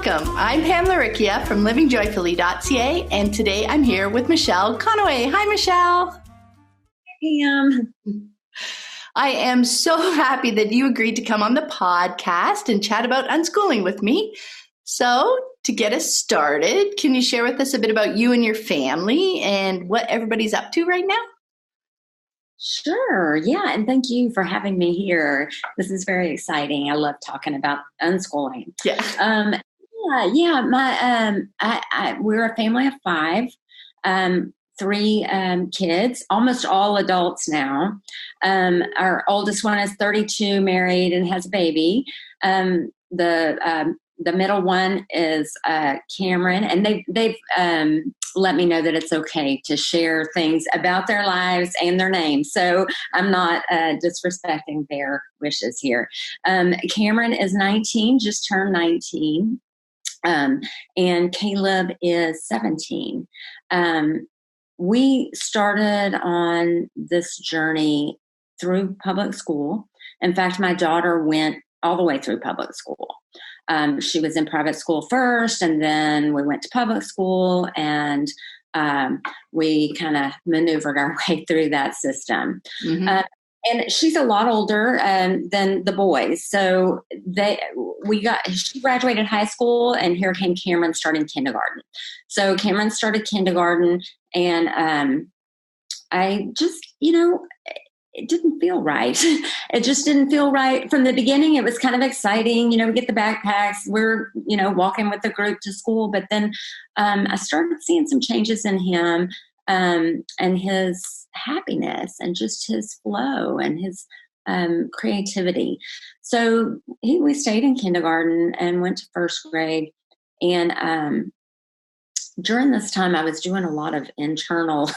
Welcome. I'm Pamela Rickia from livingjoyfully.ca, and today I'm here with Michelle Conaway. Hi, Michelle. Pam. I am so happy that you agreed to come on the podcast and chat about unschooling with me. So, to get us started, can you share with us a bit about you and your family and what everybody's up to right now? Sure. Yeah. And thank you for having me here. This is very exciting. I love talking about unschooling. Yeah. We're a family of five, three kids, almost all adults now. Our oldest one is 32, married, and has a baby. The middle one is Cameron, and they've let me know that it's okay to share things about their lives and their names. So I'm not disrespecting their wishes here. Cameron is 19, just turned 19, and Caleb is 17. We started on this journey through public school. In fact, my daughter went all the way through public school. She was in private school first, and then we went to public school, and we kind of maneuvered our way through that system. Mm-hmm. And she's a lot older than the boys. So she graduated high school, and here came Cameron starting kindergarten. So Cameron started kindergarten, and I just, it didn't feel right. It just didn't feel right from the beginning. It was kind of exciting. We get the backpacks. We're, walking with the group to school. But then I started seeing some changes in him and his happiness and just his flow and his creativity. So we stayed in kindergarten and went to first grade. And during this time, I was doing a lot of internal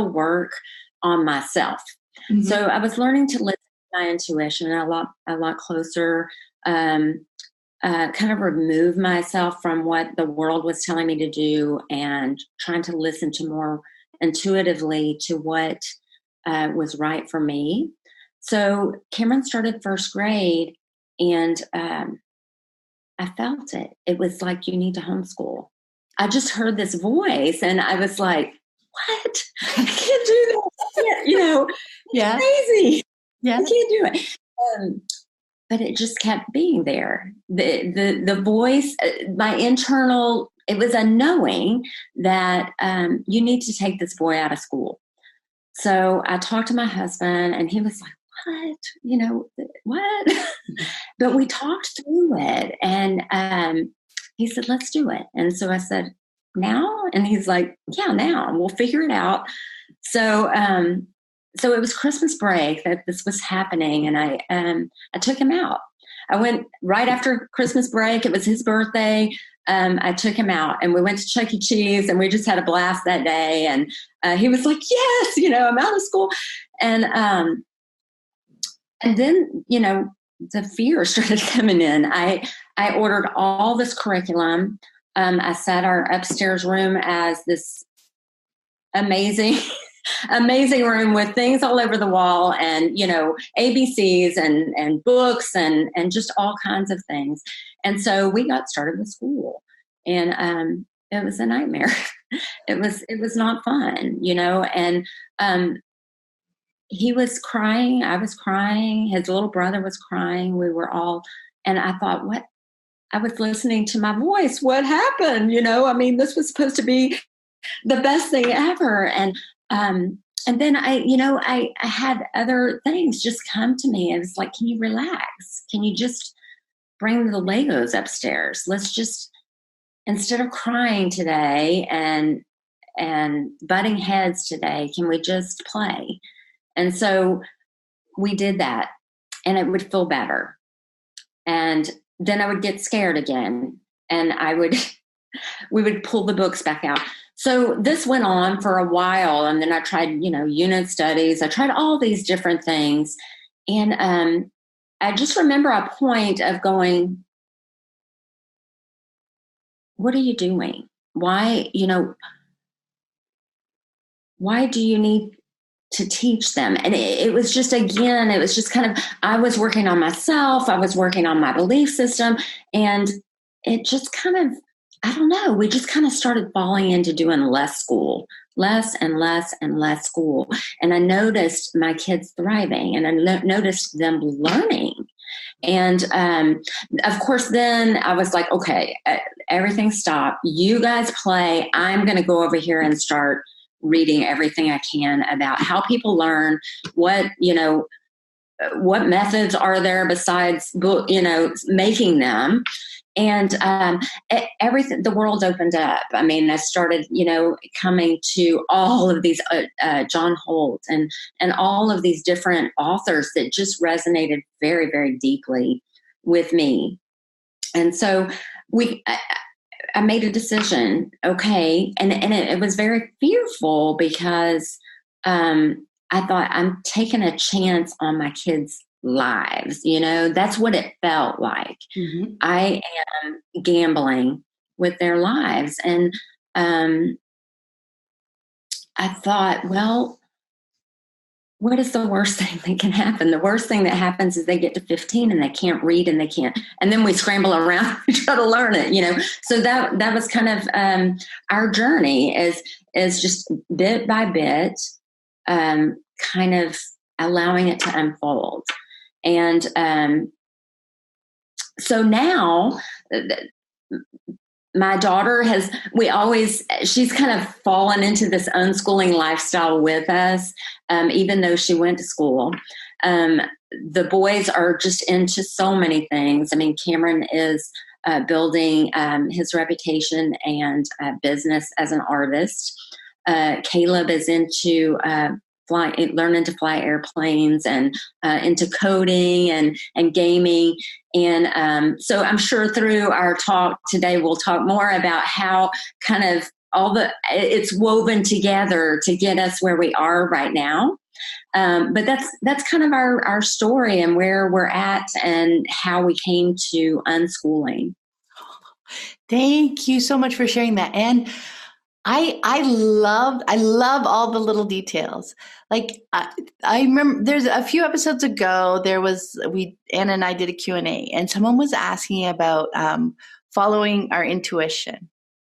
work on myself. Mm-hmm. So I was learning to listen to my intuition a lot closer, kind of remove myself from what the world was telling me to do and trying to listen to more intuitively to what was right for me. So Cameron started first grade, and I felt it. It was like, you need to homeschool. I just heard this voice, and I was like, what? I can't do that. Yeah. Crazy. Yeah. I can't do it. But it just kept being there. The voice, my internal, it was a knowing that you need to take this boy out of school. So I talked to my husband, and he was like, what? But we talked through it, and he said, let's do it. And so I said, now? And he's like, yeah, now. We'll figure it out. So it was Christmas break that this was happening, and I took him out. I went right after Christmas break. It was his birthday. I took him out, and we went to Chuck E. Cheese, and we just had a blast that day. And he was like, yes, I'm out of school. And then, the fear started coming in. I ordered all this curriculum. I set our upstairs room as this amazing room with things all over the wall, and ABCs and books and just all kinds of things. And so we got started with school, and it was a nightmare. It was not fun, and he was crying, I was crying, his little brother was crying, we were all, and I thought, what? I was listening to my voice. What happened? This was supposed to be the best thing ever. And then I had other things just come to me. It was like, can you relax? Can you just bring the Legos upstairs? Let's just, instead of crying today and butting heads today, can we just play? And so we did that, and it would feel better. And then I would get scared again, and we would pull the books back out. So this went on for a while, and then I tried, unit studies. I tried all these different things. And I just remember a point of going, what are you doing? Why do you need to teach them? And it was just, again, it was just kind of, I was working on myself. I was working on my belief system. And it just kind of, I don't know, we just kind of started falling into doing less school, less and less and less school. And I noticed my kids thriving, and I noticed them learning. And of course, then I was like, okay, everything stopped. You guys play. I'm going to go over here and start reading everything I can about how people learn, what methods are there besides, making them. And everything, the world opened up. I mean, I started, coming to all of these, John Holt and all of these different authors that just resonated very, very deeply with me. And so I made a decision. Okay. And it was very fearful because I thought, I'm taking a chance on my kids' lives. That's what it felt like. Mm-hmm. I am gambling with their lives. And I thought, well, what is the worst thing that can happen? The worst thing that happens is they get to 15 and they can't read and they can't, and then we scramble around to try to learn it, So that was kind of our journey is just bit by bit, kind of allowing it to unfold. And so now my daughter she's kind of fallen into this unschooling lifestyle with us, even though she went to school. The boys are just into so many things. I mean, Cameron is building his reputation and business as an artist. Caleb is into learning to fly airplanes and into coding and gaming. And so I'm sure through our talk today, we'll talk more about how kind of it's woven together to get us where we are right now. But that's kind of our story and where we're at and how we came to unschooling. Thank you so much for sharing that. And I love all the little details. Like I remember there's a few episodes ago, Anna and I did a Q&A, and someone was asking about following our intuition,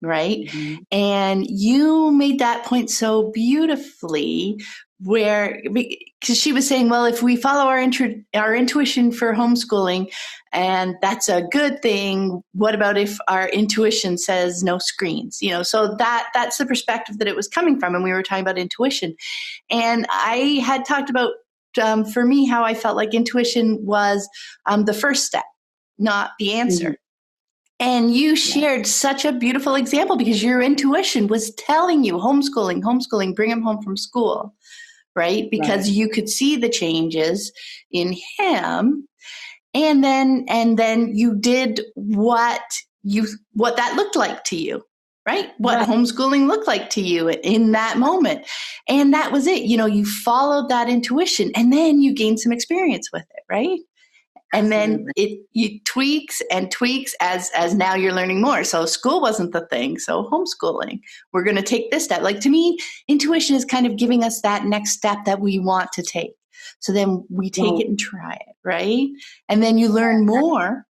right? Mm-hmm. And you made that point so beautifully, because she was saying, well, if we follow our intuition for homeschooling, and that's a good thing, what about if our intuition says no screens? So that's the perspective that it was coming from, and we were talking about intuition. And I had talked about, for me, how I felt like intuition was the first step, not the answer. Mm-hmm. And you shared such a beautiful example because your intuition was telling you homeschooling, bring him home from school, right? Because you could see the changes in him. And then you did what that looked like to you, right? What homeschooling looked like to you in that moment. And that was it. You followed that intuition, and then you gained some experience with it, right? And then you tweaks as now you're learning more. So school wasn't the thing. So homeschooling, we're going to take this step. Like, to me, intuition is kind of giving us that next step that we want to take. So then we take it and try it, right? And then you learn more,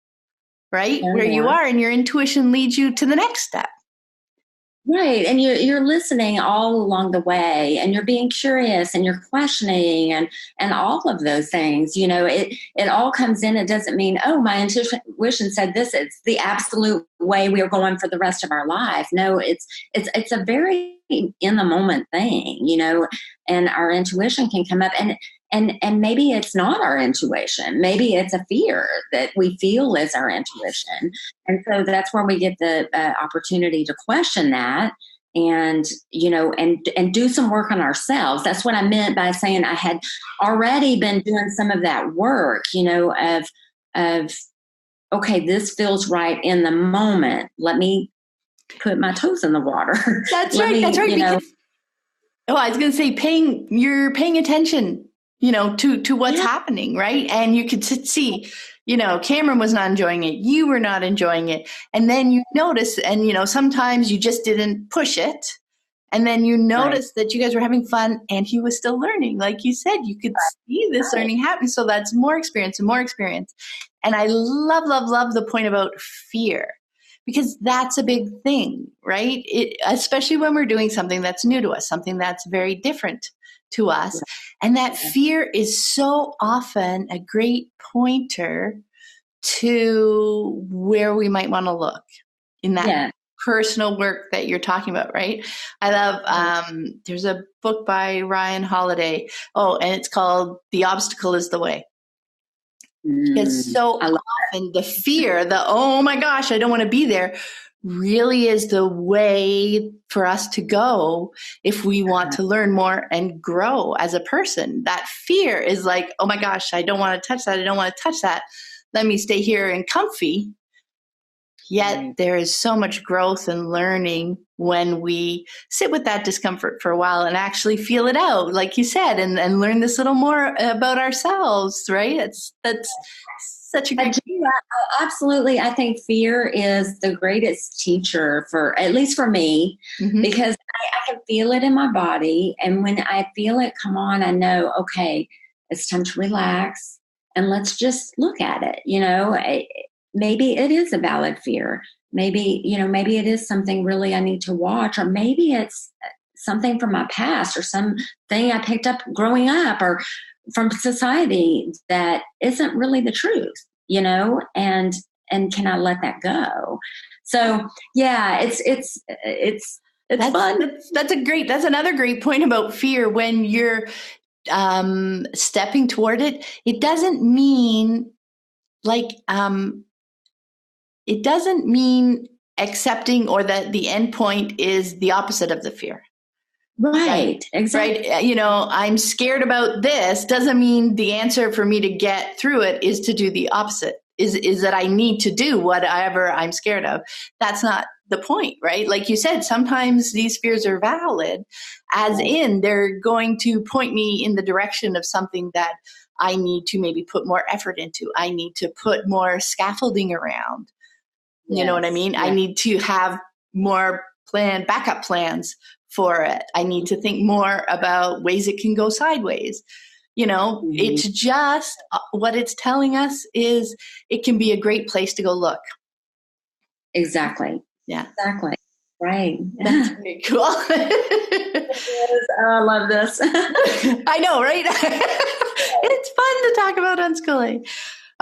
right? Where you are, and your intuition leads you to the next step. Right. And you're listening all along the way, and you're being curious, and you're questioning and all of those things. It all comes in. It doesn't mean, oh, my intuition said this. It's the absolute way we are going for the rest of our life. No, it's a very in the moment thing, and our intuition can come up, and maybe it's not our intuition. Maybe it's a fear that we feel is our intuition. And so that's where we get the opportunity to question that and do some work on ourselves. That's what I meant by saying I had already been doing some of that work, of, okay, this feels right in the moment. Let me put my toes in the water. That's right. That's right. I was going to say, you're paying attention, to what's happening, right? And you could see, Cameron was not enjoying it. You were not enjoying it. And then you notice, and, sometimes you just didn't push it. And then you notice that you guys were having fun and he was still learning. Like you said, you could see this learning happen. So that's more experience and more experience. And I love, love, love the point about fear. because that's a big thing, right? Especially when we're doing something that's new to us, something that's very different to us. And that fear is so often a great pointer to where we might want to look in that personal work that you're talking about, right? I love, there's a book by Ryan Holiday. Oh, and it's called The Obstacle is the Way. Because so often the fear, oh my gosh, I don't want to be there, really is the way for us to go if we want to learn more and grow as a person. That fear is like, oh my gosh, I don't want to touch that. I don't want to touch that. Let me stay here and comfy. Yet there is so much growth and learning when we sit with that discomfort for a while and actually feel it out, like you said, and learn this little more about ourselves, right? That's such a great. Absolutely. I think fear is the greatest teacher for, at least for me, because I can feel it in my body. And when I feel it come on, I know, okay, it's time to relax and let's just look at it. Maybe it is a valid fear. Maybe it is something really I need to watch, or maybe it's something from my past or something I picked up growing up or from society that isn't really the truth, and can I let that go? So yeah, it's fun. That's another great point about fear. When you're stepping toward it, it doesn't mean it doesn't mean accepting or that the end point is the opposite of the fear. Right. Exactly. Right. I'm scared about this doesn't mean the answer for me to get through it is to do the opposite, is that I need to do whatever I'm scared of. That's not the point, right? Like you said, sometimes these fears are valid, as in they're going to point me in the direction of something that I need to maybe put more effort into. I need to put more scaffolding around. You know what I mean? I need to have more backup plans for it. I need to think more about ways it can go sideways. It's just what it's telling us is it can be a great place to go look. Exactly. Yeah. Exactly. Right. That's pretty cool. I love this. I know, right? It's fun to talk about unschooling.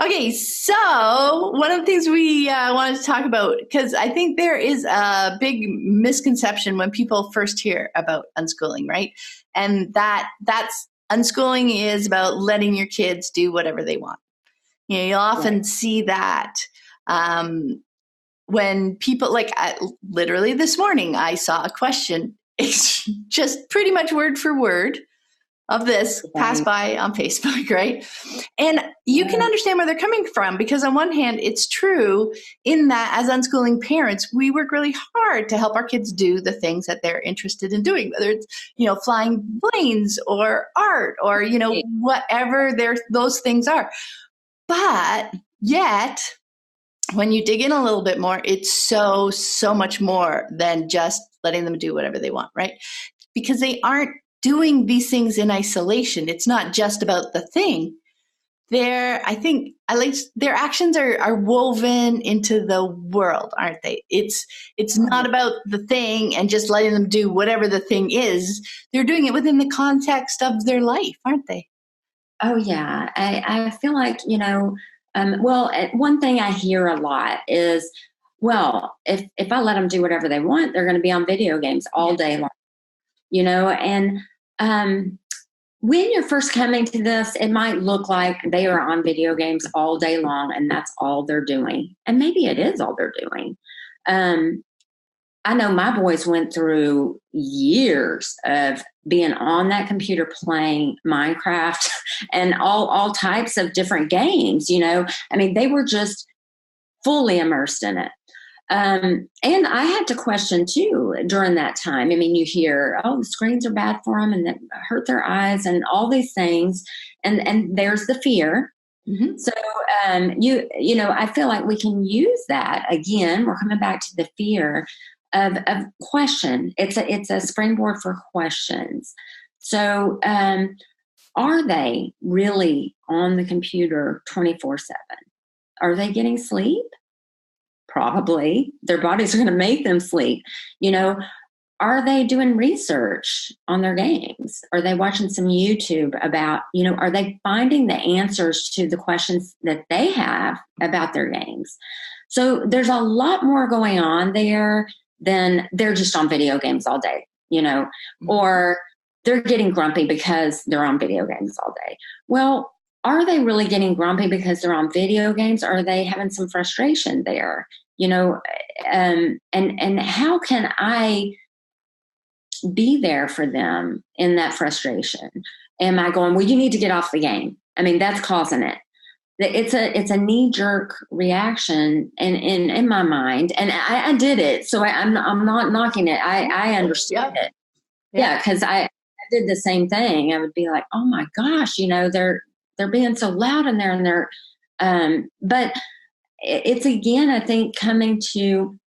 Okay, so one of the things we wanted to talk about, because I think there is a big misconception when people first hear about unschooling, right? And that's unschooling is about letting your kids do whatever they want. You'll often see that when people, literally this morning, I saw a question. It's just pretty much word for word of this pass by on Facebook, right? And you can understand where they're coming from, because on one hand, it's true in that as unschooling parents, we work really hard to help our kids do the things that they're interested in doing, whether it's, flying planes or art or, whatever those things are. But yet, when you dig in a little bit more, it's so much more than just letting them do whatever they want, right? Because they aren't doing these things in isolation. It's not just about the thing. Their actions are woven into the world, aren't they? It's not about the thing and just letting them do whatever the thing is. They're doing it within the context of their life, aren't they? Oh yeah. I feel like, one thing I hear a lot is, well, if I let them do whatever they want, they're going to be on video games all day long, and when you're first coming to this, it might look like they are on video games all day long and that's all they're doing. And maybe it is all they're doing. I know my boys went through years of being on that computer playing Minecraft and all types of different games, they were just fully immersed in it. And I had to question too during that time. You hear, oh, the screens are bad for them and that hurt their eyes and all these things. And there's the fear. Mm-hmm. So, I feel like we can use that again. We're coming back to the fear of question. It's a springboard for questions. So, are they really on the computer 24/7? Are they getting sleep? Probably. Their bodies are going to make them sleep. Are they doing research on their games? Are they watching some YouTube about, are they finding the answers to the questions that they have about their games? So there's a lot more going on there than they're just on video games all day, or they're getting grumpy because they're on video games all day. Well, are they really getting grumpy because they're on video games? Or are they having some frustration there? And how can I be there for them in that frustration? Am I going, well, you need to get off the game? I mean, that's causing it. It's a knee-jerk reaction in my mind, and I did it, so I'm not knocking it. I understand it. Yeah, because I did the same thing. I would be like, oh my gosh, they're being so loud in there, and they're but it's, again, I think, coming to,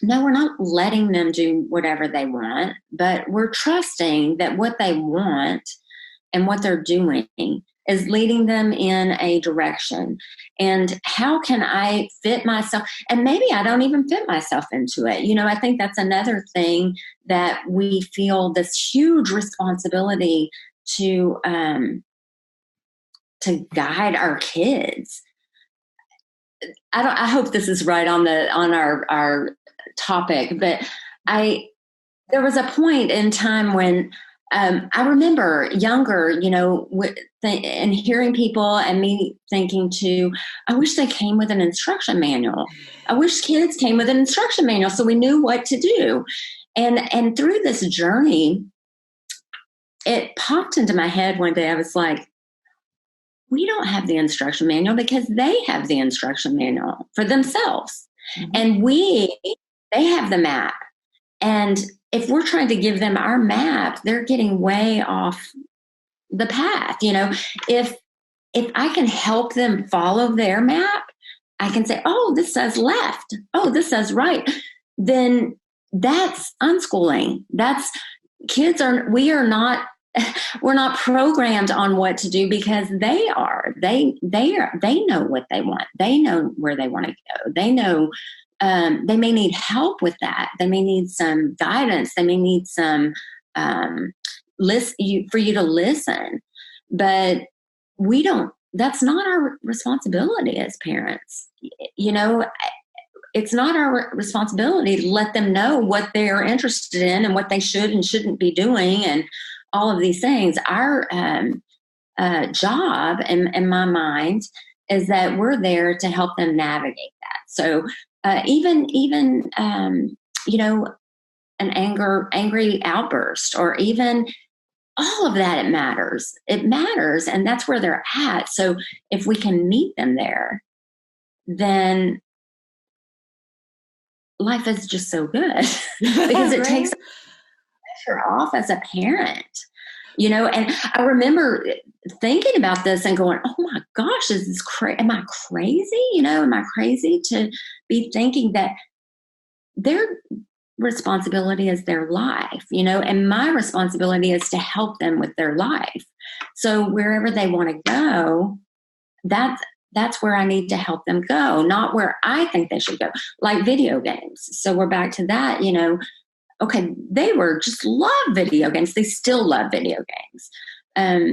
no, we're not letting them do whatever they want, but we're trusting that what they want and what they're doing is leading them in a direction. And how can I fit myself? And maybe I don't even fit myself into it. I think that's another thing that we feel this huge responsibility to guide our kids. I hope this is right on our topic, but there was a point in time when I remember younger, and hearing people and me thinking too, I wish they came with an instruction manual. I wish kids came with an instruction manual so we knew what to do. And through this journey, it popped into my head one day. I was like, we don't have the instruction manual because they have the instruction manual for themselves. Mm-hmm. And they have the map. And if we're trying to give them our map, they're getting way off the path. If I can help them follow their map, I can say, oh, this says left. Oh, this says right. Then that's unschooling. We're not programmed on what to do because they are. They know what they want. They know where they want to go. They know. They may need help with that. They may need some guidance. They may need some for you to listen. But we don't. That's not our responsibility as parents. It's not our responsibility to let them know what they're interested in and what they should and shouldn't be doing and all of these things. Our job, in my mind, is that we're there to help them navigate that. So even an angry outburst, or even all of that, it matters. It matters, and that's where they're at. So if we can meet them there, then life is just so good because it right? takes pressure off as a parent. And I remember thinking about this and going, oh my gosh, is this am I crazy? Am I crazy to be thinking that their responsibility is their life, and my responsibility is to help them with their life. So wherever they want to go, that's where I need to help them go, not where I think they should go, like video games. So we're back to that, okay, they just love video games. They still love video games.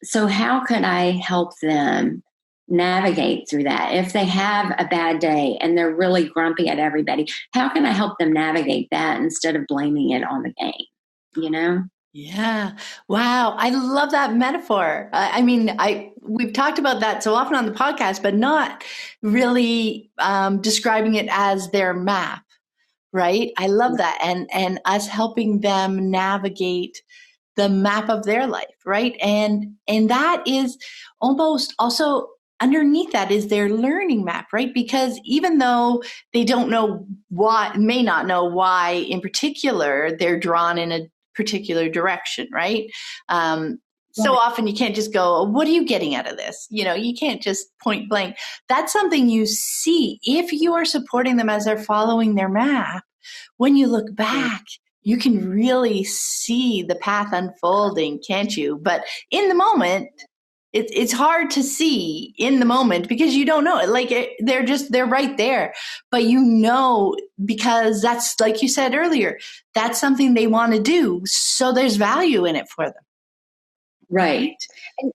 So how could I help them navigate through that? If they have a bad day and they're really grumpy at everybody, how can I help them navigate that instead of blaming it on the game? Yeah. Wow. I love that metaphor. We've talked about that so often on the podcast, but not really describing it as their map. Right. I love that. And us helping them navigate the map of their life. Right. And that is almost also underneath that is their learning map. Right. Because even though they may not know why in particular they're drawn in a particular direction. Right. So often you can't just go, what are you getting out of this? You can't just point blank. That's something you see if you are supporting them as they're following their map. When you look back, you can really see the path unfolding, can't you? But in the moment, It's hard to see in the moment because you don't know it. Like they're right there, but because that's, like you said earlier, that's something they want to do. So there's value in it for them. Right. And,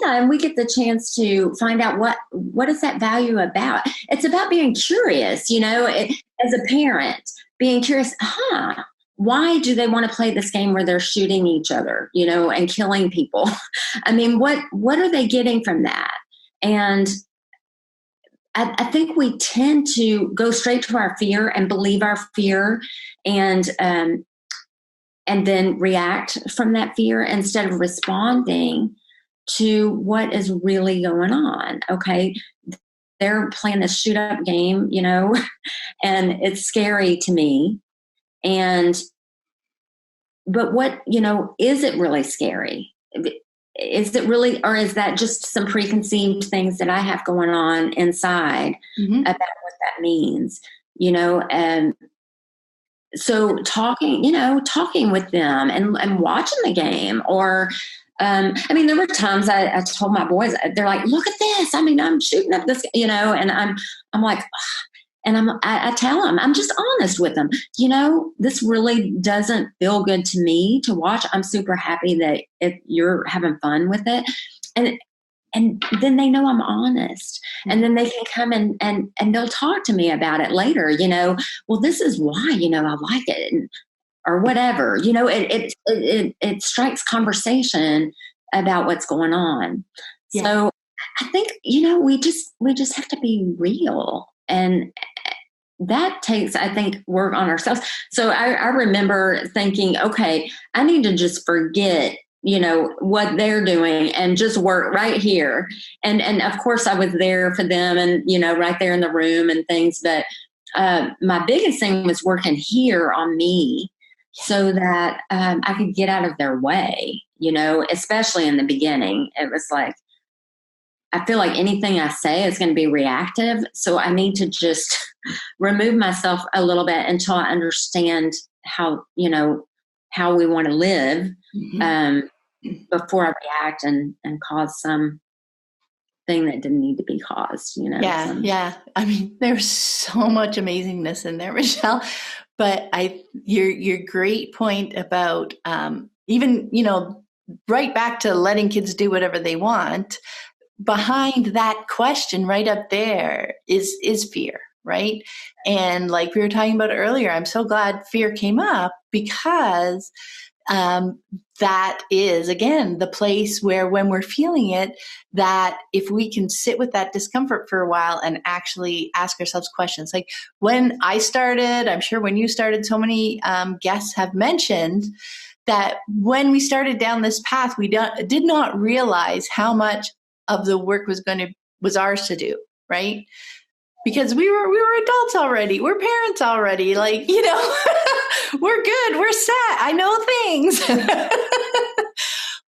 and we get the chance to find out what is that value about. It's about being curious, as a parent, being curious, why do they want to play this game where they're shooting each other, and killing people? I mean, what are they getting from that? And I think we tend to go straight to our fear and believe our fear and then react from that fear instead of responding to what is really going on. Okay. They're playing this shoot up game, and it's scary to me. But what, is it really scary? Is it really, or is that just some preconceived things that I have going on inside about what that means, and so talking with them and watching the game, or, there were times I told my boys, they're like, look at this. I'm shooting up this, and I'm like, and I tell them, I'm just honest with them. This really doesn't feel good to me to watch. I'm super happy that if you're having fun with it. And then they know I'm honest, and then they can come and they'll talk to me about it later, well, this is why, I like it, or whatever, it strikes conversation about what's going on. Yeah. So I think, we just have to be real, and that takes, I think, work on ourselves. So I remember thinking, okay, I need to just forget what they're doing and just work right here. And of course I was there for them and, right there in the room and things. But my biggest thing was working here on me so that I could get out of their way, especially in the beginning. It was like, I feel like anything I say is going to be reactive. So I need to just remove myself a little bit until I understand how we want to live, before I react and cause some thing that didn't need to be caused, Yeah. Yeah. There's so much amazingness in there, Michelle, but your great point about, even, right back to letting kids do whatever they want. Behind that question right up there is fear, right? And like we were talking about earlier, I'm so glad fear came up because that is, again, the place where when we're feeling it, that if we can sit with that discomfort for a while and actually ask ourselves questions. Like when I started, I'm sure when you started, so many guests have mentioned that when we started down this path, we did not realize how much of the work was ours to do, right? Because we were adults already. We're parents already. Like, we're good. We're set. I know things.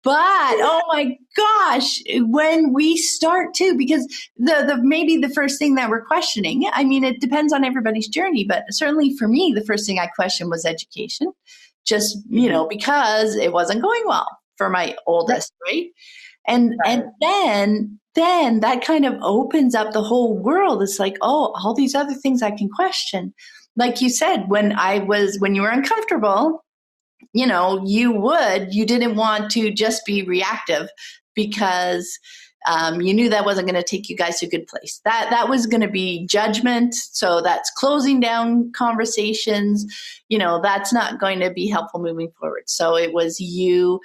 But, oh my gosh, when we start to, because maybe the first thing that we're questioning, it depends on everybody's journey, but certainly for me, the first thing I questioned was education, just, because it wasn't going well for my oldest, right? And then that kind of opens up the whole world. It's like, oh, all these other things I can question. Like you said, when you were uncomfortable, you didn't want to just be reactive because you knew that wasn't going to take you guys to a good place. That was going to be judgment. So that's closing down conversations. That's not going to be helpful moving forward. So it was you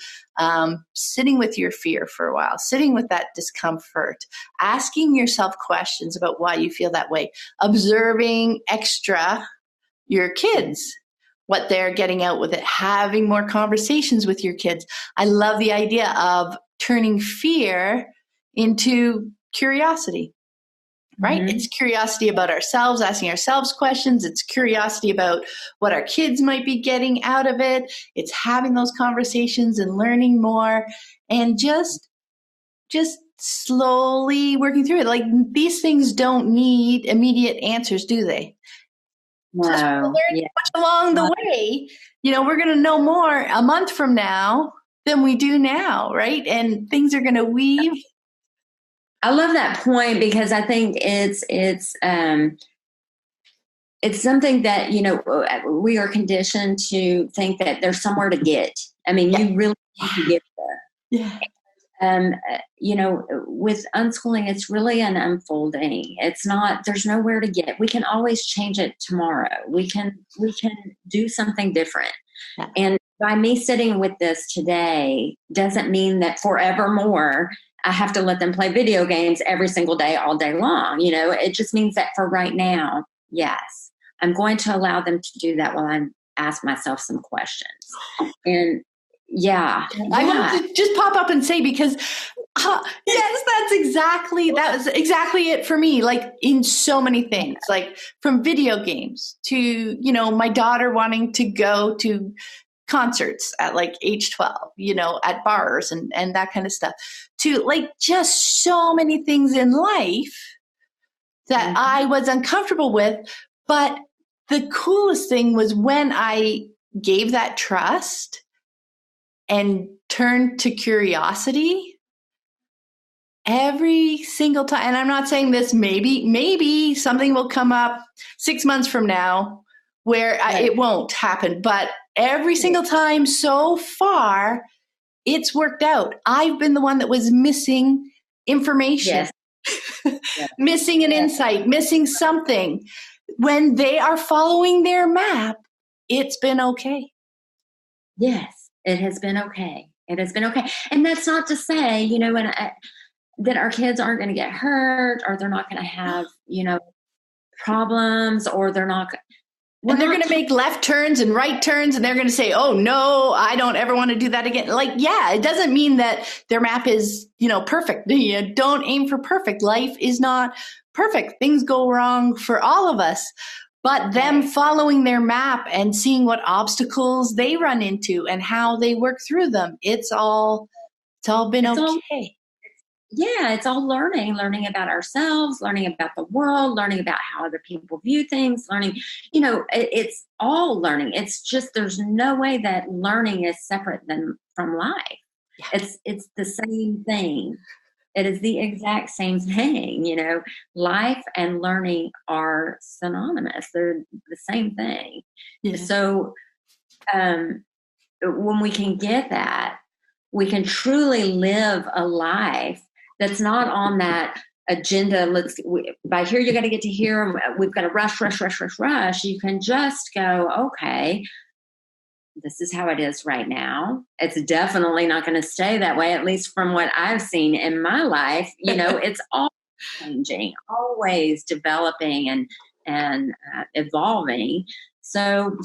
sitting with your fear for a while, sitting with that discomfort, asking yourself questions about why you feel that way, observing extra your kids, what they're getting out with it, having more conversations with your kids. I love the idea of turning fear into curiosity, right? Mm-hmm. It's curiosity about ourselves, asking ourselves questions. It's curiosity about what our kids might be getting out of it. It's having those conversations and learning more and just slowly working through it. Like these things don't need immediate answers, do they? No. Just learn much along the way. We're going to know more a month from now than we do now, right? And things are going to weave I love that point because I think it's something that, we are conditioned to think that there's somewhere to get. I mean, Yeah. you really need to get there. Yeah. With unschooling, it's really an unfolding. It's not, there's nowhere to get. We can always change it tomorrow. We can do something different. Yeah. And by me sitting with this today doesn't mean that forevermore I have to let them play video games every single day, all day long. It just means that for right now, yes, I'm going to allow them to do that while I ask myself some questions. And I wanted to just pop up and say, because yes, that was exactly it for me. Like in so many things, like from video games to, my daughter wanting to go to concerts at like age 12, at bars and that kind of stuff, to like just so many things in life that I was uncomfortable with. But the coolest thing was when I gave that trust and turned to curiosity every single time. And I'm not saying this, maybe something will come up 6 months from now where it won't happen. But every single time so far, it's worked out. I've been the one that was missing information, missing an insight, missing something. When they are following their map, it's been okay. Yes, it has been okay. It has been okay. And that's not to say, that our kids aren't going to get hurt or they're not going to have, problems, or they're not. And they're going to make left turns and right turns, and they're going to say, oh, no, I don't ever want to do that again. Like, yeah, it doesn't mean that their map is, perfect. Don't aim for perfect. Life is not perfect. Things go wrong for all of us. But them following their map and seeing what obstacles they run into and how they work through them, it's all been okay. It's all learning about ourselves, learning about the world, learning about how other people view things, learning, it's all learning. It's just, there's no way that learning is separate from life. Yeah. It's the same thing. It is the exact same thing. Life and learning are synonymous. They're the same thing. Yeah. So when we can get that, we can truly live a life that's not on that agenda. By here, you got to get to here. We've got to rush. You can just go, okay, this is how it is right now. It's definitely not going to stay that way, at least from what I've seen in my life. It's all changing, always developing and evolving. So,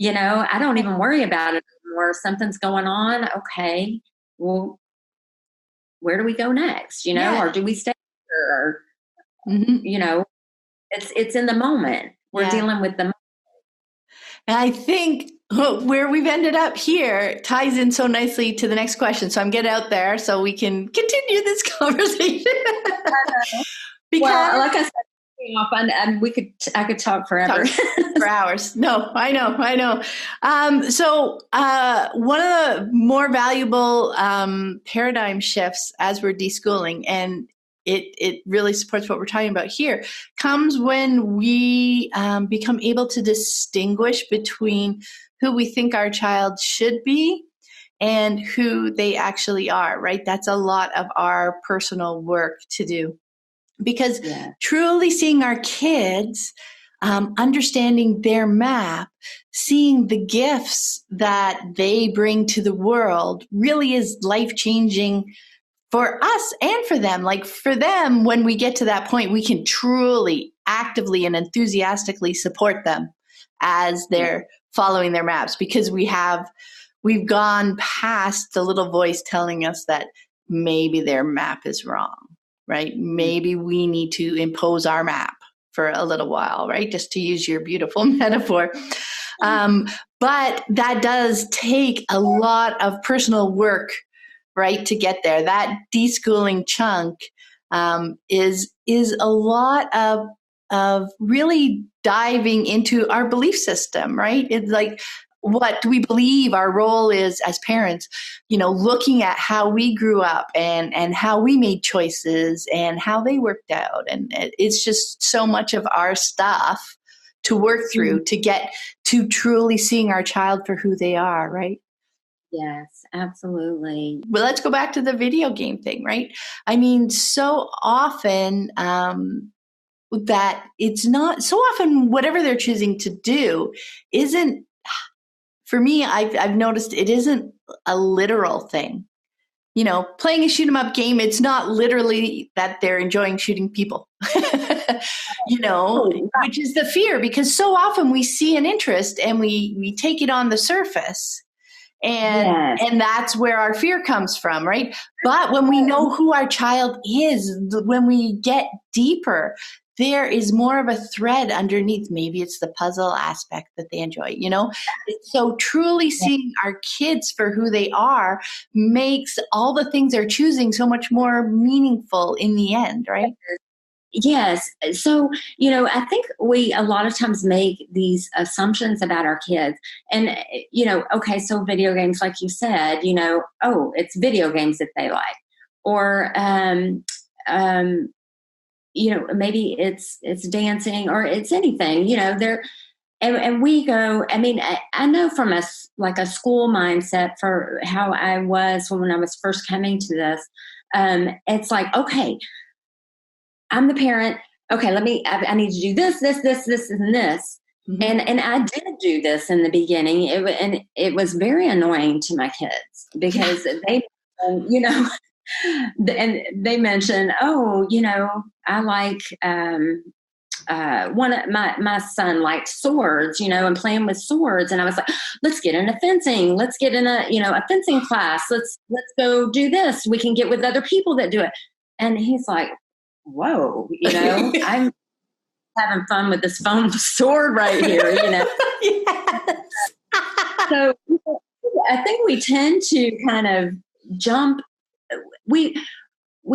I don't even worry about it anymore. Something's going on. Okay, well, where do we go next? Or do we stay here? Or, it's in the moment. We're dealing with the moment. And I think where we've ended up here ties in so nicely to the next question. So I'm getting out there so we can continue this conversation. Because, like I said, and I could talk forever. For hours. No, I know. So one of the more valuable paradigm shifts as we're deschooling, and it really supports what we're talking about here, comes when we become able to distinguish between who we think our child should be and who they actually are, right? That's a lot of our personal work to do. Because truly seeing our kids, understanding their map, seeing the gifts that they bring to the world really is life-changing for us and for them. Like for them, when we get to that point, we can truly, actively, and enthusiastically support them as they're following their maps, because we've gone past the little voice telling us that maybe their map is wrong. Right? Maybe we need to impose our map for a little while, right? Just to use your beautiful metaphor. But that does take a lot of personal work, right, to get there. That deschooling chunk is a lot of really diving into our belief system, right? It's like what we believe our role is as parents, looking at how we grew up and how we made choices and how they worked out. And it's just so much of our stuff to work through to get to truly seeing our child for who they are, right? Yes, absolutely. Well, let's go back to the video game thing, right? I mean, so often that it's not so often whatever they're choosing to do isn't, for me, I've noticed it isn't a literal thing. Playing a shoot 'em up game, it's not literally that they're enjoying shooting people, which is the fear, because so often we see an interest and we take it on the surface. And that's where our fear comes from, right? But when we know who our child is, when we get deeper, there is more of a thread underneath. Maybe it's the puzzle aspect that they enjoy, So truly seeing our kids for who they are makes all the things they're choosing so much more meaningful in the end, right? Yes. So, I think we a lot of times make these assumptions about our kids. And, okay, so video games, like you said, it's video games that they like. Or, maybe it's dancing or it's anything, and we go, I mean, I know from a school mindset for how I was when I was first coming to this, it's like, okay, I'm the parent. Okay, I need to do this, and this. Mm-hmm. And I did do this in the beginning. It was very annoying to my kids because they, and they mentioned, I like, one of my son liked swords, and playing with swords. And I was like, let's get into fencing. Let's get in a fencing class. Let's go do this. We can get with other people that do it. And he's like, whoa, I'm having fun with this foam sword right here, Yes. So I think we tend to kind of jump. We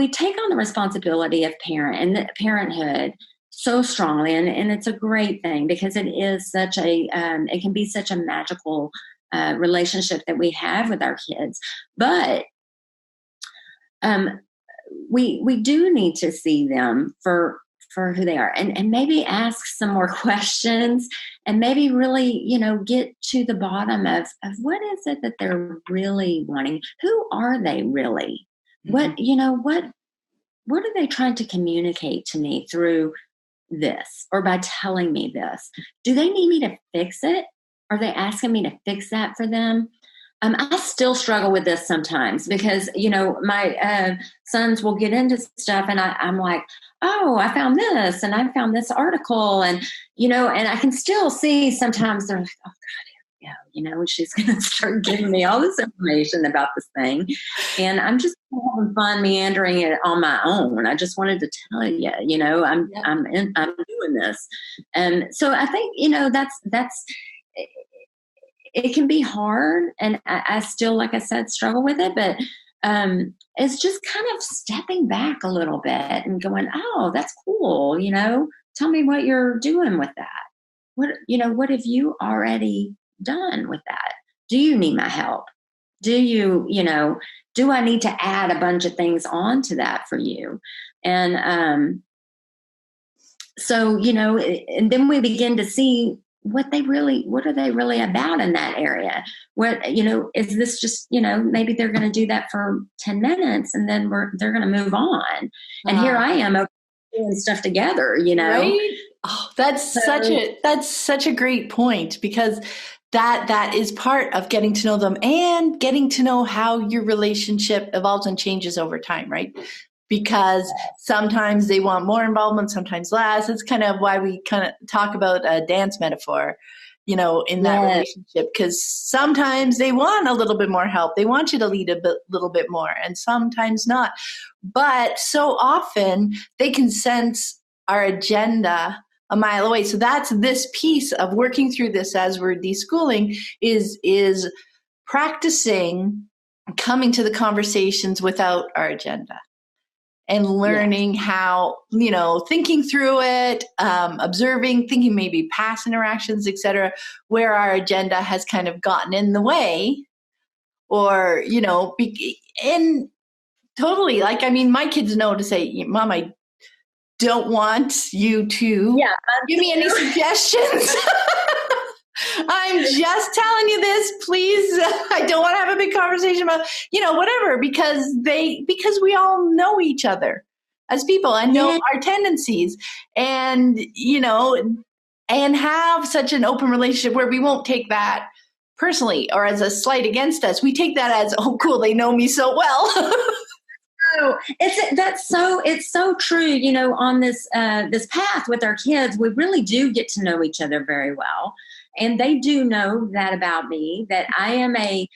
take on the responsibility of parenthood so strongly, and it's a great thing because it is such a it can be such a magical relationship that we have with our kids, but we do need to see them for who they are, and maybe ask some more questions, and maybe really, get to the bottom of what is it that they're really wanting. Who are they really? Mm-hmm. What are they trying to communicate to me through this or by telling me this? Do they need me to fix it? Are they asking me to fix that for them? I still struggle with this sometimes because, my sons will get into stuff and I'm like, oh, I found this and I found this article and, and I can still see sometimes they're like, oh God, here we go. She's going to start giving me all this information about this thing. And I'm just having fun meandering it on my own. I just wanted to tell you, I'm doing this. And so I think, that's, it can be hard, and I still, like I said, struggle with it, but it's just kind of stepping back a little bit and going, oh, that's cool, tell me what you're doing with that. What have you already done with that? Do you need my help? Do you, do I need to add a bunch of things onto that for you? And so, and then we begin to see what are they really about in that area? What, is this just, maybe they're going to do that for 10 minutes and then they're going to move on. And here I am doing stuff together, Right? Oh, that's such a great point, because that is part of getting to know them and getting to know how your relationship evolves and changes over time, right? Because sometimes they want more involvement, sometimes less. It's kind of why we kind of talk about a dance metaphor, in that relationship, because sometimes they want a little bit more help. They want you to lead little bit more, and sometimes not. But so often they can sense our agenda a mile away. So that's this piece of working through this as we're deschooling is practicing coming to the conversations without our agenda. and learning how, thinking through it, observing, thinking maybe past interactions, etc., where our agenda has kind of gotten in the way, or, and totally, my kids know to say, Mom, I don't want you to give me any suggestions. I'm just telling you this, please. I don't want to have a big conversation about, whatever, because we all know each other as people and know our tendencies, and, and have such an open relationship where we won't take that personally or as a slight against us. We take that as, oh, cool, they know me so well. It's so true. On this path with our kids, we really do get to know each other very well. And they do know that about me, that I'm a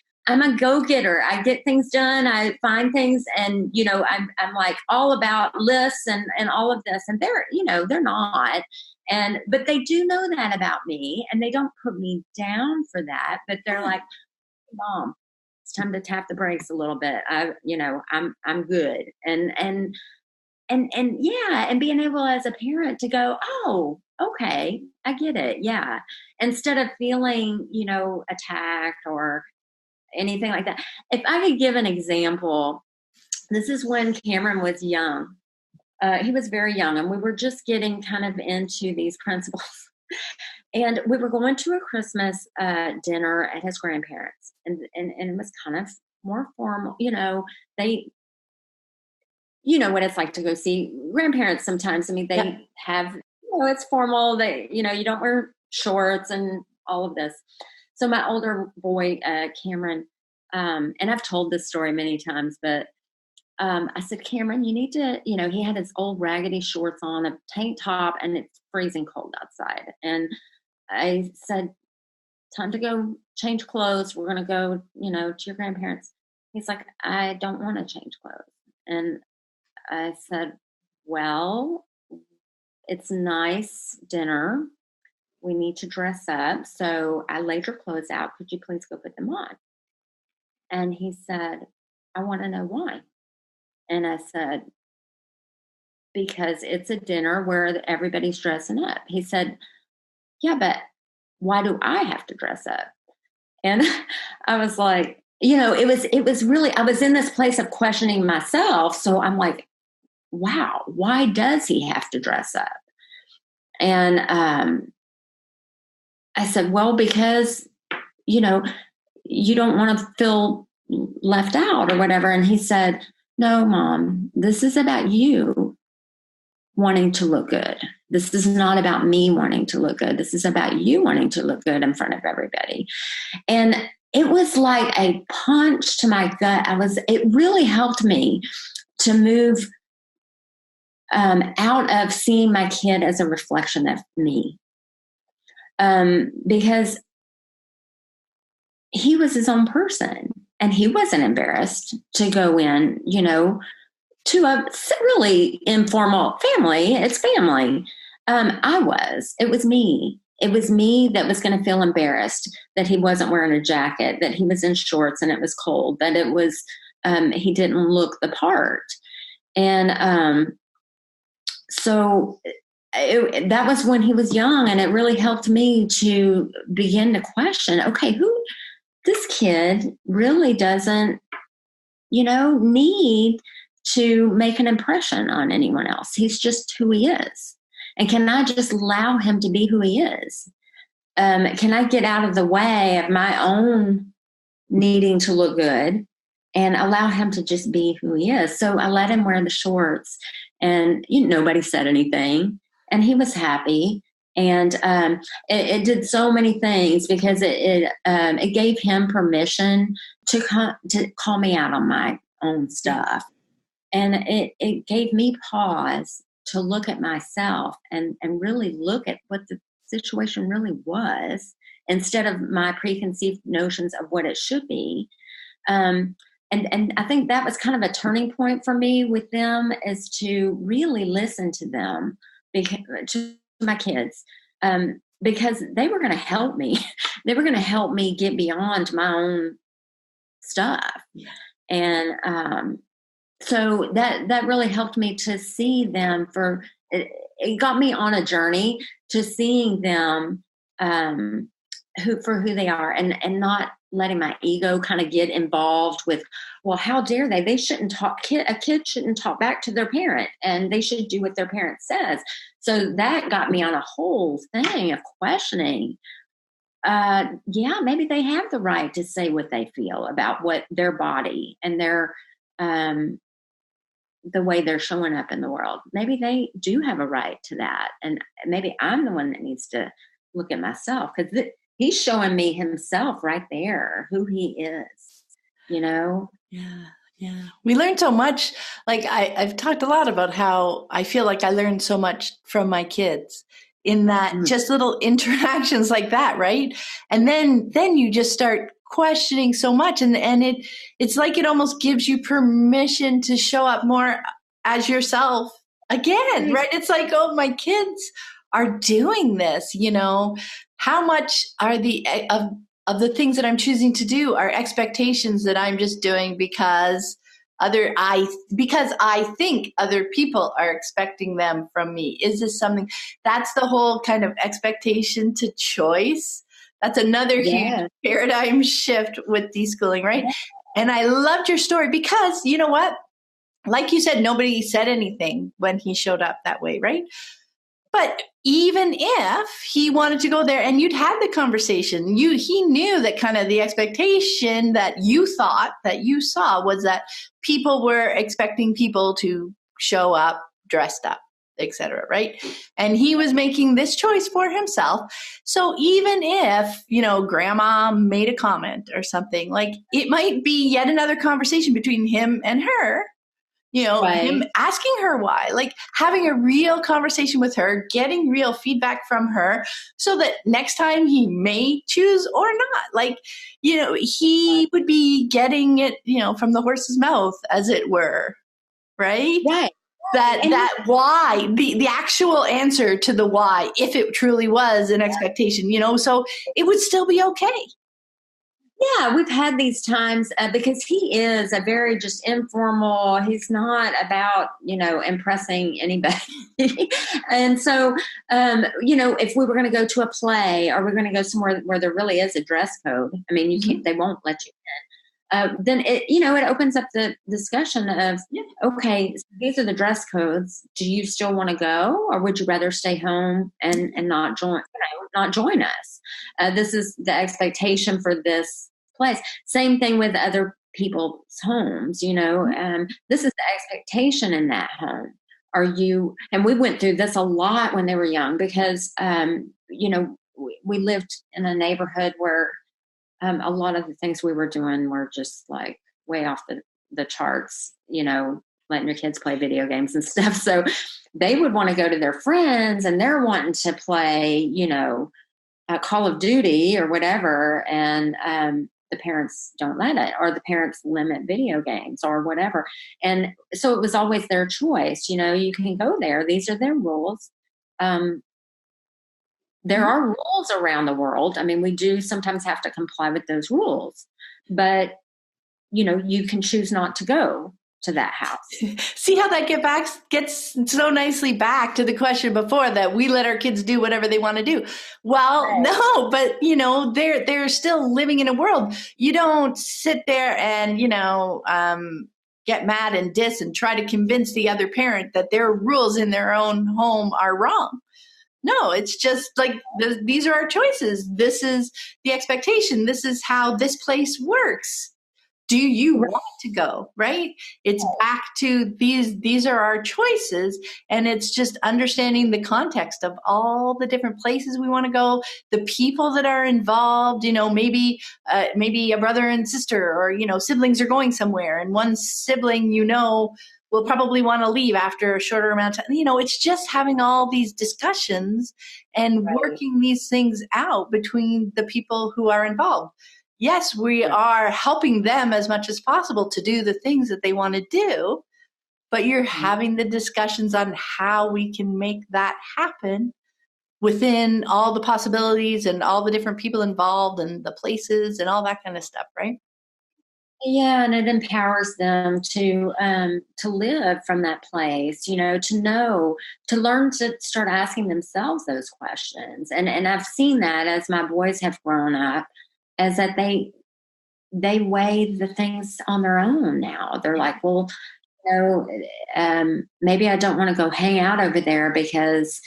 go-getter. I get things done. I find things, and, I'm like all about lists and all of this. And they're not. But they do know that about me, and they don't put me down for that. But they're like, Mom, it's time to tap the brakes a little bit. I'm good. And being able as a parent to go, oh, okay, I get it. Yeah. Instead of feeling, attacked or anything like that. If I could give an example, this is when Cameron was young. He was very young, and we were just getting kind of into these principles. And we were going to a Christmas dinner at his grandparents, and it was kind of more formal. They, what it's like to go see grandparents sometimes. I mean, they have, it's formal. They, you don't wear shorts and all of this. So my older boy, Cameron, and I've told this story many times, but I said, Cameron, you need to, he had his old raggedy shorts on, a tank top, and it's freezing cold outside. And I said, time to go change clothes. We're going to go, to your grandparents. He's like, I don't want to change clothes. And I said, well, it's nice dinner. We need to dress up. So I laid your clothes out. Could you please go put them on? And he said, I want to know why. And I said, because it's a dinner where everybody's dressing up. He said, yeah, but why do I have to dress up? And I was like, it was really, I was in this place of questioning myself. So I'm like, wow, why does he have to dress up? And I said, well, because, you don't want to feel left out or whatever. And he said, no, Mom, this is about you wanting to look good. This is not about me wanting to look good. This is about you wanting to look good in front of everybody. And it was like a punch to my gut. It really helped me to move out of seeing my kid as a reflection of me. Because he was his own person, and he wasn't embarrassed to go in, to a really informal family. It's family. It was me. It was me that was going to feel embarrassed that he wasn't wearing a jacket, that he was in shorts and it was cold, that it was, he didn't look the part. And so that was when he was young, and it really helped me to begin to question, okay, this kid really doesn't, need to make an impression on anyone else. He's just who he is. And can I just allow him to be who he is? Can I get out of the way of my own needing to look good and allow him to just be who he is? So I let him wear the shorts, and nobody said anything, and he was happy. And it did so many things because it gave him permission to call me out on my own stuff. And it gave me pause to look at myself and really look at what the situation really was, instead of my preconceived notions of what it should be. And I think that was kind of a turning point for me with them, is to really listen to them, to my kids, because they were going to help me. They were going to help me get beyond my own stuff. And So that really helped me to see them it got me on a journey to seeing them, who they are, and not letting my ego kind of get involved with, well, how dare they shouldn't talk, a kid shouldn't talk back to their parent, and they should do what their parent says. So that got me on a whole thing of questioning, yeah, maybe they have the right to say what they feel about what their body and their, um, the way they're showing up in the world. Maybe they do have a right to that. And maybe I'm the one that needs to look at myself, because he's showing me himself right there, who he is, you know? Yeah. Yeah. We learn so much. Like I've talked a lot about how I feel like I learned so much from my kids in that just little interactions like that, right? And then you just start questioning so much, and it's like it almost gives you permission to show up more as yourself again, right? It's like, oh, my kids are doing this, how much are of the things that I'm choosing to do are expectations that I'm just doing because I think other people are expecting them from me. Is this something that's the whole kind of expectation to choice? That's another huge paradigm shift with deschooling, right? Yeah. And I loved your story because you know what? Like you said, nobody said anything when he showed up that way, right? But even if he wanted to go there and you'd had the conversation, he knew that kind of the expectation that you thought that you saw was that people were expecting people to show up dressed up, etc., right? And he was making this choice for himself. So even if, grandma made a comment or something, like it might be yet another conversation between him and her. Him asking her why, like having a real conversation with her, getting real feedback from her so that next time he may choose or not. Like, he would be getting it, from the horse's mouth, as it were. Right? Right. That why, the actual answer to the why, if it truly was an expectation, so it would still be okay. Yeah, we've had these times because he is a very just informal. He's not about, impressing anybody. And so, if we were going to go to a play or we're going to go somewhere where there really is a dress code, I mean, you can't, they won't let you in. Then it opens up the discussion of, okay, so these are the dress codes. Do you still want to go, or would you rather stay home and not join us? This is the expectation for this place. Same thing with other people's homes. This is the expectation in that home. Are you? And we went through this a lot when they were young because we lived in a neighborhood where a lot of the things we were doing were just like way off the charts, letting your kids play video games and stuff. So they would want to go to their friends and they're wanting to play, Call of Duty or whatever. And the parents don't let it, or the parents limit video games or whatever. And so it was always their choice. You can go there. These are their rules. There are rules around the world. I mean, we do sometimes have to comply with those rules, but you can choose not to go to that house. See how that gets so nicely back to the question before, that we let our kids do whatever they want to do. Well, right. No, but they're still living in a world. You don't sit there and, get mad and diss and try to convince the other parent that their rules in their own home are wrong. No, it's just like, these are our choices. This is the expectation. This is how this place works. Do you want to go, right? It's back to these are our choices. And it's just understanding the context of all the different places we want to go, the people that are involved, maybe a brother and sister, or, siblings are going somewhere, and one sibling, will probably want to leave after a shorter amount of time. It's just having all these discussions and working these things out between the people who are involved. Yes, we are helping them as much as possible to do the things that they want to do, but you're having the discussions on how we can make that happen within all the possibilities and all the different people involved and the places and all that kind of stuff, right? Yeah, and it empowers them to live from that place, to know, to learn to start asking themselves those questions. And I've seen that as my boys have grown up, as that they weigh the things on their own now. They're like, well, maybe I don't want to go hang out over there because,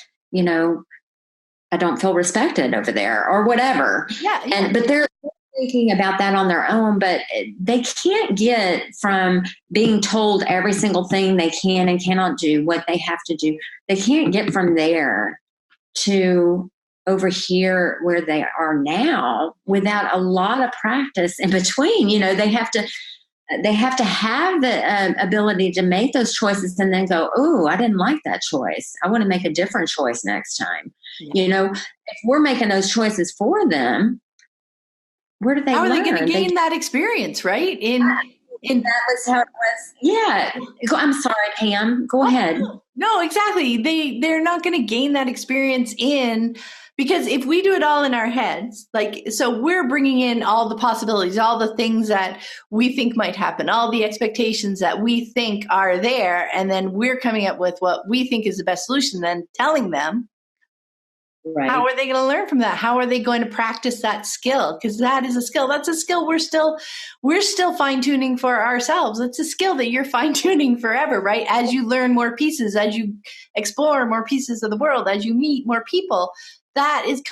I don't feel respected over there or whatever. Yeah, yeah. But they're thinking about that on their own, but they can't get from being told every single thing they can and cannot do, what they have to do. They can't get from there to over here where they are now without a lot of practice in between. They have to have the ability to make those choices and then go, oh, I didn't like that choice. I want to make a different choice next time. Yeah. If we're making those choices for them, where do they How are learn? they going to gain that experience, right? That was how it was. Yeah. I'm sorry, Pam. Go ahead. No, exactly. They're not going to gain that experience because if we do it all in our heads, so we're bringing in all the possibilities, all the things that we think might happen, all the expectations that we think are there, and then we're coming up with what we think is the best solution, then telling them. Right. How are they going to learn from that? How are they going to practice that skill? Because that is a skill. That's a skill we're still fine-tuning for ourselves. It's a skill that you're fine-tuning forever, right? As you learn more pieces, as you explore more pieces of the world, as you meet more people, that is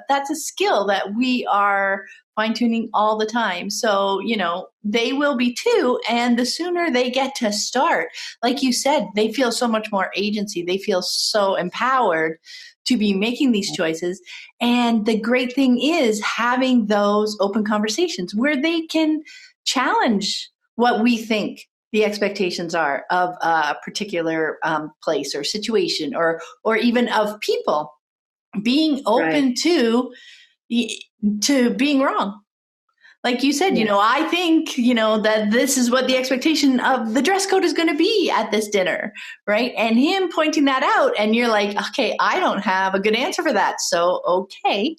that's a skill that we are fine-tuning all the time. So, they will be too. And the sooner they get to start, like you said, they feel so much more agency. They feel so empowered to be making these choices. And the great thing is having those open conversations where they can challenge what we think the expectations are of a particular place or situation, or even of people. Being open to being wrong. Like you said, I think, that this is what the expectation of the dress code is going to be at this dinner, right? And him pointing that out, and you're like, okay, I don't have a good answer for that. So, okay,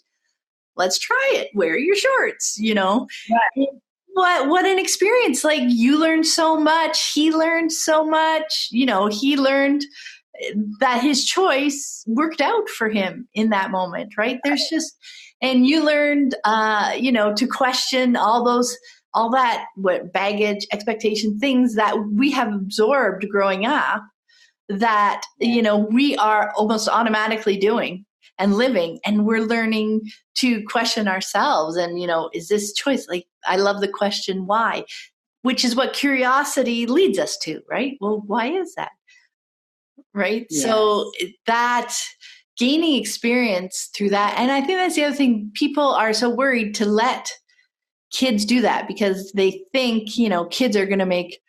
let's try it. Wear your shorts, Right. What an experience. Like, you learned so much. He learned so much. He learned that his choice worked out for him in that moment, right? And you learned, to question all that baggage, expectation, things that we have absorbed growing up that, we are almost automatically doing and living, and we're learning to question ourselves. And, is this choice? Like, I love the question, why, which is what curiosity leads us to, right? Well, why is that? Right. Yes. So that gaining experience through that. And I think that's the other thing. People are so worried to let kids do that because they think, kids are going to make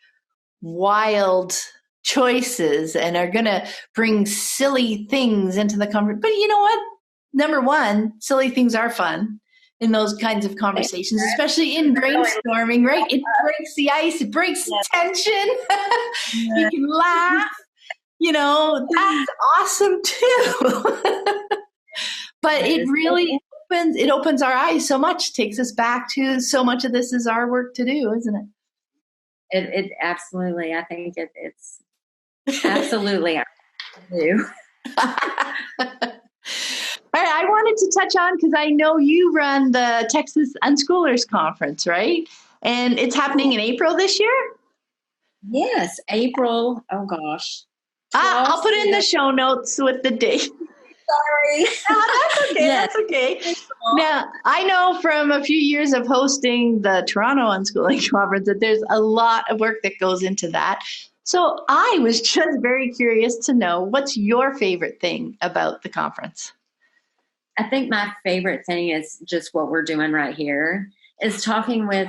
wild choices and are going to bring silly things into the conversation. But you know what? Number one, silly things are fun in those kinds of conversations, especially in brainstorming, right? It breaks the ice. It breaks tension. You can laugh. That's awesome too. But it really opens our eyes so much, takes us back to so much of this is our work to do, isn't it? It absolutely. I think it's absolutely our work to do. All right, I wanted to touch on, because I know you run the Texas Unschoolers conference, right? And it's happening in April this year? Yes, April. Oh gosh. I'll put in the show notes with the date. Sorry. No, that's okay. Yes. That's okay. Now, I know from a few years of hosting the Toronto Unschooling Conference that there's a lot of work that goes into that. So I was just very curious to know, what's your favorite thing about the conference? I think my favorite thing is just what we're doing right here, is talking with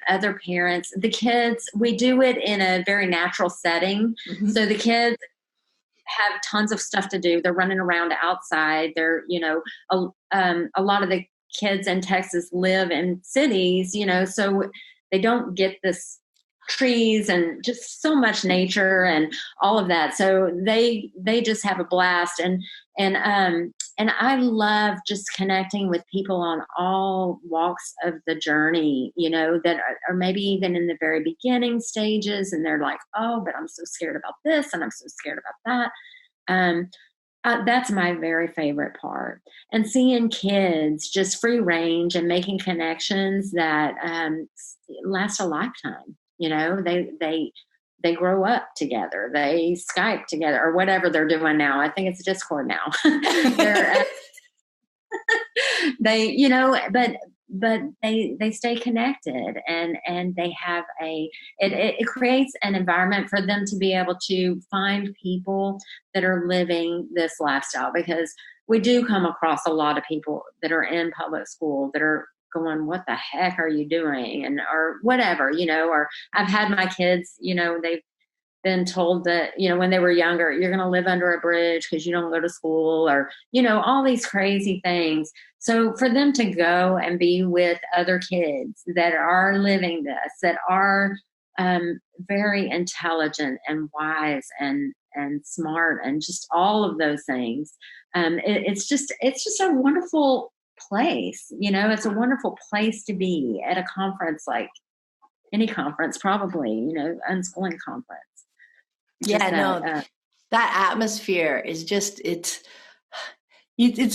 other parents. The kids, we do it in a very natural setting. Mm-hmm. So the kids have tons of stuff to do. They're running around outside. They're, a lot of the kids in Texas live in cities, so they don't get this trees and just so much nature and all of that. So they just have a blast. And I love just connecting with people on all walks of the journey, that are maybe even in the very beginning stages, and they're like, oh, but I'm so scared about this and I'm so scared about that. That's my very favorite part. And seeing kids just free range and making connections that last a lifetime. They grow up together. They Skype together or whatever they're doing now. I think it's Discord now. They're, but they stay connected, and they have it creates an environment for them to be able to find people that are living this lifestyle, because we do come across a lot of people that are in public school that are going, what the heck are you doing? Or whatever, or I've had my kids, they've been told that, when they were younger, you're going to live under a bridge because you don't go to school, or, all these crazy things. So for them to go and be with other kids that are living this, that are very intelligent and wise and smart and just all of those things, it's just a wonderful place. It's a wonderful place to be at a conference, like any conference, probably, unschooling conference. That atmosphere is just, it's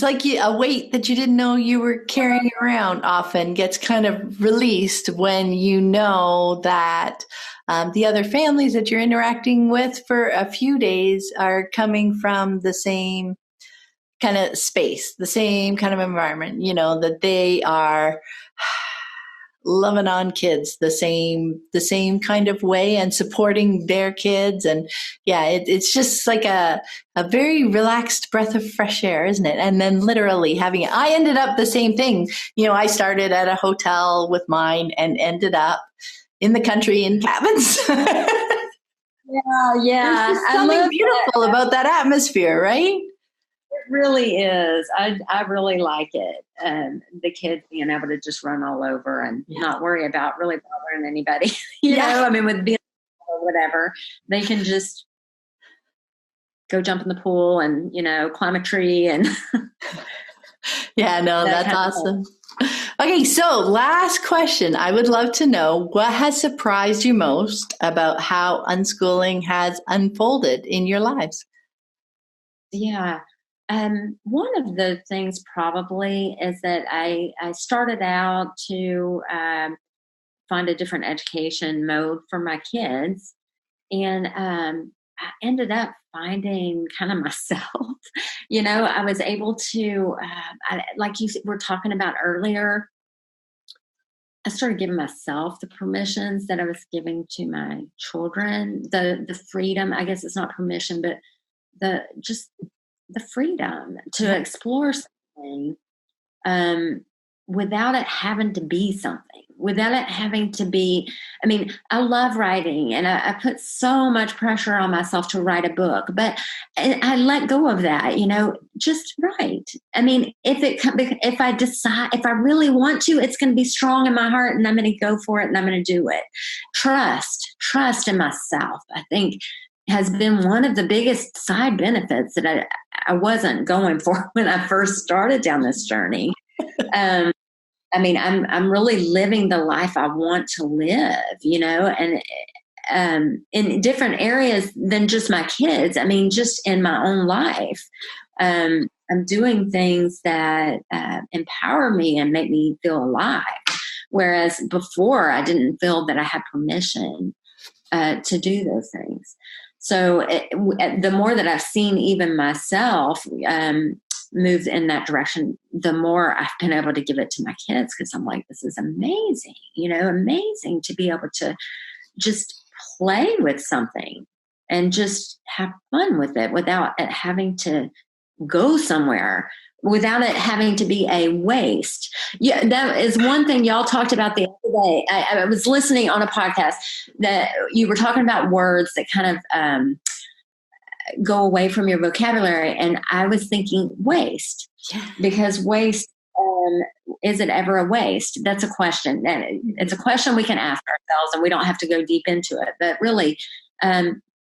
like a weight that you didn't know you were carrying around often gets kind of released when you know that the other families that you're interacting with for a few days are coming from the same kind of space, the same kind of environment, that they are loving on kids the same kind of way and supporting their kids. And it's just like a very relaxed breath of fresh air, isn't it? And then literally I ended up the same thing. I started at a hotel with mine and ended up in the country in cabins. Yeah. There's something beautiful about that atmosphere, right? It really is. I really like it. The kids being able to just run all over and not worry about really bothering anybody. With being or whatever, they can just go jump in the pool and, climb a tree and. That's awesome. Okay, so last question. I would love to know, what has surprised you most about how unschooling has unfolded in your lives? Yeah. One of the things probably is that I started out to find a different education mode for my kids. And I ended up finding kind of myself. I was able to, like you were talking about earlier, I started giving myself the permissions that I was giving to my children, the freedom. I guess it's not permission, but the freedom to explore something without it having to be something, without it having to be. I love writing, and I put so much pressure on myself to write a book, but I let go of that, just write. If I decide, if I really want to, it's going to be strong in my heart, and I'm going to go for it, and I'm going to do it. Trust in myself, I think, has been one of the biggest side benefits that I wasn't going for when I first started down this journey. I'm really living the life I want to live, and in different areas than just my kids. Just in my own life, I'm doing things that empower me and make me feel alive. Whereas before, I didn't feel that I had permission to do those things. So the more that I've seen even myself move in that direction, the more I've been able to give it to my kids, because I'm like, this is amazing, amazing to be able to just play with something and just have fun with it without it having to go somewhere, without it having to be a waste. Yeah, that is one thing y'all talked about the other day. I was listening on a podcast that you were talking about words that kind of go away from your vocabulary. And I was thinking waste, because waste, is it ever a waste? That's a question. It's a question we can ask ourselves, and we don't have to go deep into it. But really,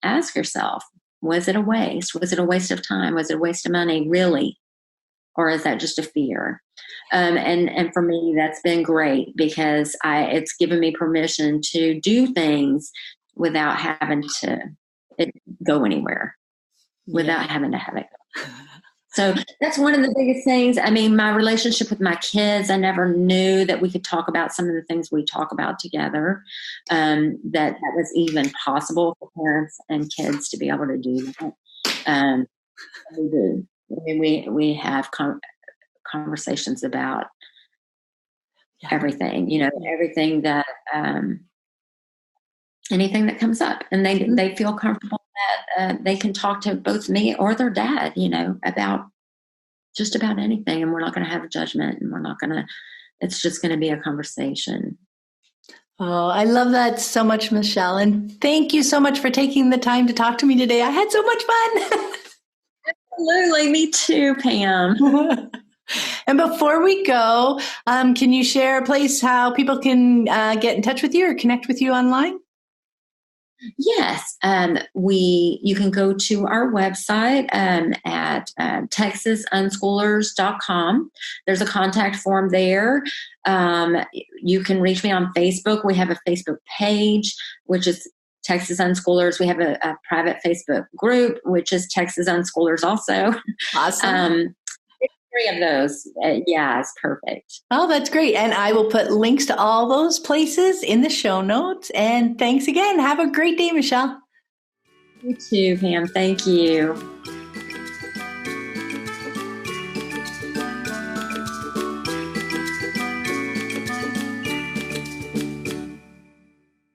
ask yourself, was it a waste? Was it a waste of time? Was it a waste of money? Really? or is that just a fear? And for me, that's been great because it's given me permission to do things without having to go anywhere, without having to have it go. So that's one of the biggest things. I mean, my relationship with my kids, I never knew that we could talk about some of the things we talk about together, that was even possible for parents and kids to be able to do that. We do. I mean, we have conversations about everything, everything that, anything that comes up, and they feel comfortable that they can talk to both me or their dad, about just about anything, and we're not going to have a judgment, and it's just going to be a conversation. Oh, I love that so much, Michelle. And thank you so much for taking the time to talk to me today. I had so much fun. Absolutely. Me too, Pam. And before we go, can you share a place how people can get in touch with you or connect with you online? Yes. You can go to our website at texasunschoolers.com. There's a contact form there. You can reach me on Facebook. We have a Facebook page, which is Texas Unschoolers. We have a private Facebook group, which is Texas Unschoolers also. Awesome. 3 of those. It's perfect. Oh, that's great. And I will put links to all those places in the show notes. And thanks again. Have a great day, Michelle. You too, Pam. Thank you.